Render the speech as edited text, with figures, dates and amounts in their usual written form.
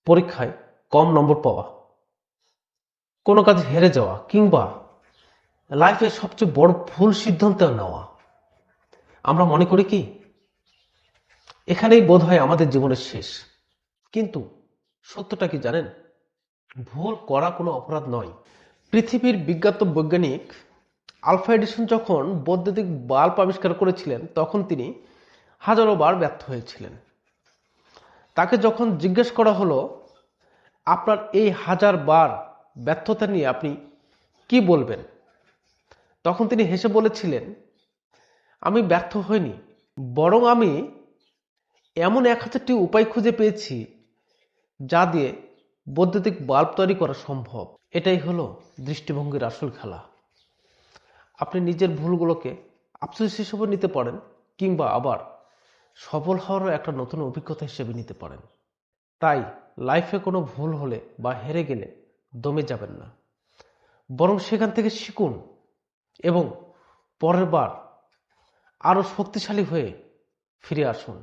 পরীক্ষায় কম নম্বর পাওয়া, কোনো কাজে হেরে যাওয়া, কিংবা লাইফের সবচেয়ে বড় ভুল সিদ্ধান্ত নেওয়া। আমরা মনে করি কি এখানেই বোধ হয় আমাদের জীবনের শেষ। কিন্তু সত্যটা কি জানেন? ভুল করা কোনো অপরাধ নয়। পৃথিবীর বিখ্যাত বৈজ্ঞানিক আলফা এডিসন যখন বৈদ্যুতিক বাল্ব আবিষ্কার করেছিলেন তখন তিনি হাজারো বার ব্যর্থ হয়েছিলেন। তাকে যখন জিজ্ঞেস করা হলো আপনার এই 1000 বার ব্যর্থতা নিয়ে আপনি কি বলবেন, তখন তিনি হেসে বলেছিলেন, আমি ব্যর্থ হইনি, বরং আমি এমন 1000টি উপায় খুঁজে পেয়েছি যা দিয়ে বৈদ্যুতিক বাল্ব তৈরি করা সম্ভব। এটাই হলো দৃষ্টিভঙ্গির আসল খেলা। আপনি নিজের ভুলগুলোকে আফসোস হিসেবে নিতে পারেন, কিংবা আবার সফল হওয়ারও একটা নতুন অভিজ্ঞতা হিসেবে নিতে পারেন। তাই লাইফে কোনো ভুল হলে বা হেরে গেলে দমে যাবেন না, বরং সেখান থেকে শিখুন এবং পরের বার আরো শক্তিশালী হয়ে ফিরে আসুন।